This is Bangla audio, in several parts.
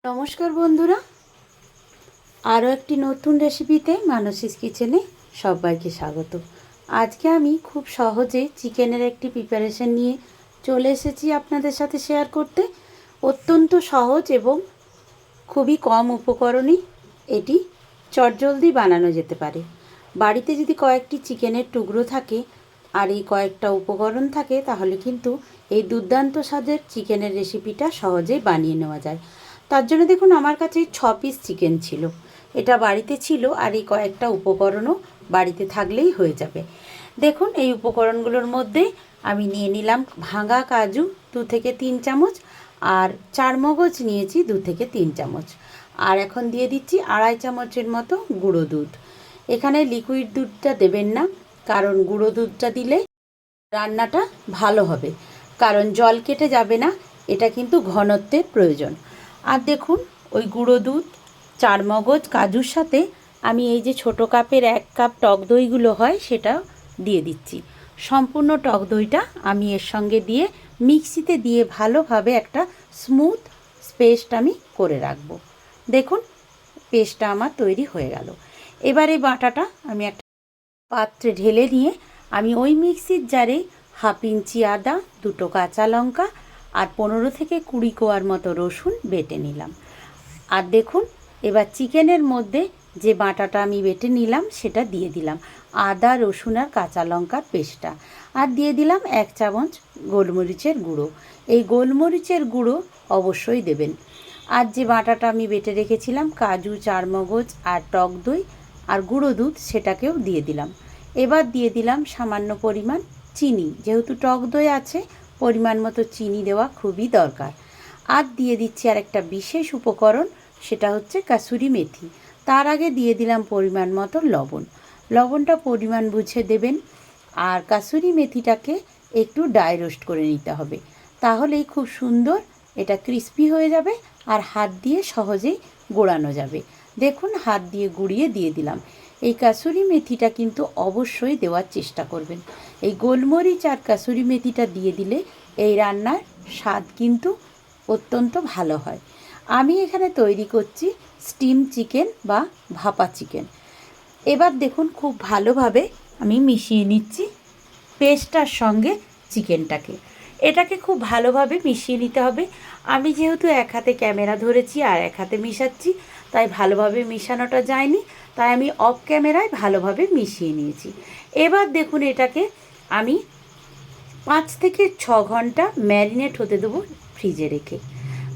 নমস্কার বন্ধুরা, আরও একটি নতুন রেসিপিতে মানসীস কিচেনে সবাইকে স্বাগত। আজকে আমি খুব সহজে চিকেনের একটি প্রিপারেশন নিয়ে চলে এসেছি আপনাদের সাথে শেয়ার করতে। অত্যন্ত সহজ এবং খুবই কম উপকরণে এটি চটজলদি বানানো যেতে পারে। বাড়িতে যদি কয়েকটি চিকেনের টুকরো থাকে আর এই কয়েকটা উপকরণ থাকে, তাহলে কিন্তু এই দুর্দান্ত স্বাদের চিকেনের রেসিপিটা সহজেই বানিয়ে নেওয়া যায়। তার জন্য দেখুন, আমার কাছে 6 পিস চিকেন ছিল। এটা বাড়িতে ছিল আর এই কয়েকটা উপকরণও বাড়িতে থাকলেই হয়ে যাবে। দেখুন, এই উপকরণগুলোর মধ্যে আমি নিয়ে নিলাম ভাঙা কাজু 2 থেকে 3 চামচ, আর চারমগজ নিয়েছি 2 থেকে 3 চামচ। আর এখন দিয়ে দিচ্ছি 2.5 চামচের মতো গুঁড়ো দুধ। এখানে লিকুইড দুধটা দেবেন না, কারণ গুঁড়ো দুধটা দিলে রান্নাটা ভালো হবে, কারণ জল কেটে যাবে না। এটা কিন্তু ঘনত্বের প্রয়োজন। আর দেখুন, ওই গুঁড়ো দুধ, চারমগজ, কাজুর সাথে আমি এই যে ছোটো কাপের 1 কাপ টক দইগুলো হয় সেটা দিয়ে দিচ্ছি। সম্পূর্ণ টক দইটা আমি এর সঙ্গে দিয়ে মিক্সিতে দিয়ে ভালোভাবে একটা স্মুথ পেস্ট আমি করে রাখবো। দেখুন, পেস্টটা আমার তৈরি হয়ে গেল। এবার এই বাটাটা আমি একটা পাত্রে ঢেলে নিয়ে আমি ওই মিক্সির জারে 1/2 ইঞ্চি আদা, 2টো কাঁচা লঙ্কা আর 15 থেকে 20 কোয়ার মতো রসুন বেটে নিলাম। আর দেখুন, এবার চিকেনের মধ্যে যে বাটাটা আমি বেটে নিলাম সেটা দিয়ে দিলাম, আদা, রসুন আর কাঁচা লঙ্কার পেস্টটা। আর দিয়ে দিলাম 1 চামচ গোলমরিচের গুঁড়ো। এই গোলমরিচের গুঁড়ো অবশ্যই দেবেন। আর যে বাটাটা আমি বেটে রেখেছিলাম, কাজু, চারমগজ আর টক দই আর গুঁড়ো দুধ, সেটাকেও দিয়ে দিলাম। এবার দিয়ে দিলাম সামান্য পরিমাণ চিনি, যেহেতু টক দই আছে পরিমাণ মতো চিনি দেওয়া খুবই দরকার। আর দিয়ে দিচ্ছি আর একটা বিশেষ উপকরণ, সেটা হচ্ছে কাসুরি মেথি। তার আগে দিয়ে দিলাম পরিমাণ মতো লবণ। লবণটা পরিমাণ বুঝে দেবেন। আর কাসুরি মেথিটাকে একটু ড্রাই রোস্ট করে নিতে হবে, তাহলেই খুব সুন্দর এটা ক্রিস্পি হয়ে যাবে আর হাত দিয়ে সহজেই গোড়ানো যাবে। দেখুন, হাত দিয়ে গুঁড়িয়ে দিয়ে দিলাম। এই কাসুরি মেথিটা কিন্তু অবশ্যই দেওয়ার চেষ্টা করবেন। এই গোলমরিচ আর কাসুরি মেথিটা দিয়ে দিলে এই রান্নার স্বাদ কিন্তু অত্যন্ত ভালো হয়। আমি এখানে তৈরি করছি স্টিম চিকেন বা ভাপা চিকেন। এবার দেখুন, খুব ভালোভাবে আমি মিশিয়ে নিচ্ছি পেস্টটার সঙ্গে চিকেনটাকে। এটাকে খুব ভালোভাবে মিশিয়ে নিতে হবে। আমি যেহেতু এক হাতে ক্যামেরা ধরেছি আর এক হাতে মিশাচ্ছি, তাই ভালোভাবে মিশানোটা যায়নি, তাই আমি অফ ক্যামেরায় ভালোভাবে মিশিয়ে নিয়েছি। এবার দেখুন, এটাকে আমি 5 থেকে 6 ঘন্টা ম্যারিনেট হতে দেবো ফ্রিজে রেখে।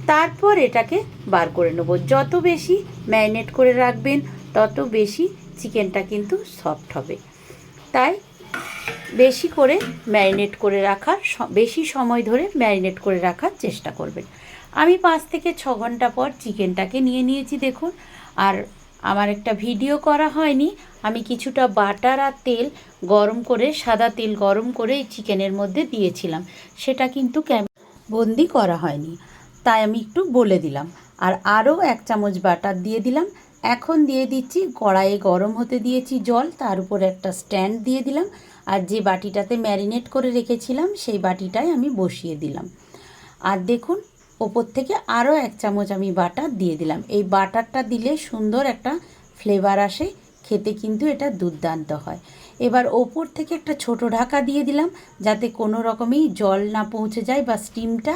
তারপর এটাকে বার করে নেব। যত বেশি ম্যারিনেট করে রাখবেন তত বেশি চিকেনটা কিন্তু সফট হবে। তাই বেশি করে ম্যারিনেট করে রাখার, বেশি সময় ধরে ম্যারিনেট করে রাখার চেষ্টা করবেন। আমি 5 থেকে 6 ঘন্টা পর চিকেনটাকে নিয়ে নিয়েছি দেখুন। আর আমার একটা ভিডিও করা হয়নি, আমি কিছুটা বাটার আর তেল গরম করে, সাদা তেল গরম করে এই চিকেনের মধ্যে দিয়েছিলাম, সেটা কিন্তু বন্দি করা হয়নি, তাই আমি একটু বলে দিলাম। আর আরও 1 চামচ বাটার দিয়ে দিলাম। এখন দিয়ে দিচ্ছি, কড়াইয়ে গরম হতে দিয়েছি জল, তার উপর একটা স্ট্যান্ড দিয়ে দিলাম। আর যে বাটিটাতে ম্যারিনেট করে রেখেছিলাম সেই বাটিটাই আমি বসিয়ে দিলাম। আর দেখুন, ওপর থেকে আরও 1 চামচ আমি বাটার দিয়ে দিলাম। এই বাটারটা দিলে সুন্দর একটা ফ্লেভার আসে, খেতে কিন্তু এটা দুর্দান্ত হয়। এবার ওপর থেকে একটা ছোট ঢাকা দিয়ে দিলাম, যাতে কোনো রকমেই জল না পৌঁছে যায় বা স্টিমটা।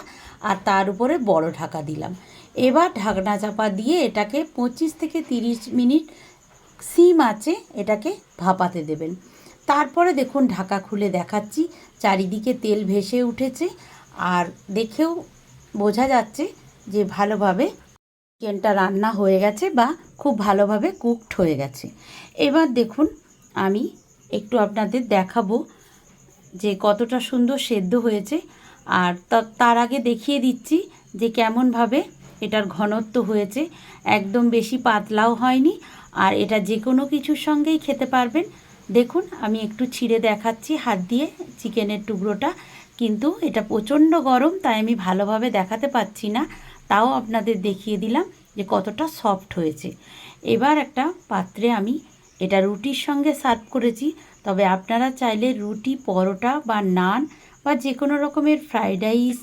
আর তার উপরে বড় ঢাকা দিলাম। এবার ঢাকনা চাপা দিয়ে এটাকে 25 থেকে 30 মিনিট সিম আঁচে এটাকে ভাপাতে দেবেন। তারপরে দেখুন, ঢাকা খুলে দেখাচ্ছি, চারিদিকে তেল ভেসে উঠেছে আর দেখেও বোঝা যাচ্ছে যে ভালোভাবে চিকেনটা রান্না হয়ে গেছে বা খুব ভালোভাবে কুকড হয়ে গেছে। এবার দেখুন, আমি একটু আপনাদের দেখাবো যে কতটা সুন্দর সেদ্ধ হয়েছে। আর তার আগে দেখিয়ে দিচ্ছি যে কেমনভাবে এটার ঘনত্ব হয়েছে। একদম বেশি পাতলাও হয়নি, আর এটা যে কোনো কিছুর সঙ্গেই খেতে পারবেন। দেখুন, আমি একটু ছিঁড়ে দেখাচ্ছি হাত দিয়ে চিকেনের টুকরোটা, কিন্তু এটা প্রচণ্ড গরম, তাই আমি ভালোভাবে দেখাতে পাচ্ছি না, তাও আপনাদের দেখিয়ে দিলাম যে কতটা সফট হয়েছে। এবার একটা পাত্রে আমি এটা রুটির সঙ্গে সার্ভ করেছি, তবে আপনারা চাইলে রুটি, পরোটা বা নান বা যে কোনো রকমের ফ্রাইড রাইস,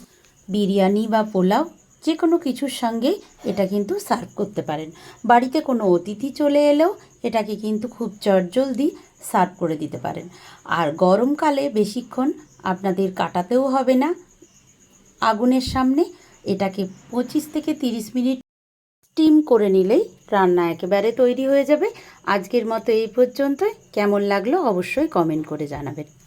বিরিয়ানি বা পোলাও যে কোনো কিছুর সঙ্গে এটা কিন্তু সার্ভ করতে পারেন। বাড়িতে কোনো অতিথি চলে এলেও এটাকে কিন্তু খুব চটজলদি সার্ভ করে দিতে পারেন। আর গরমকালে বেশিক্ষণ আপনাদের কাটাতেও হবে না আগুনের সামনে। এটাকে 25 থেকে 30 মিনিট স্টিম করে নিলেই রান্না একেবারে তৈরি হয়ে যাবে। আজকের মতো এই পর্যন্তই। কেমন লাগলো অবশ্যই কমেন্ট করে জানাবেন।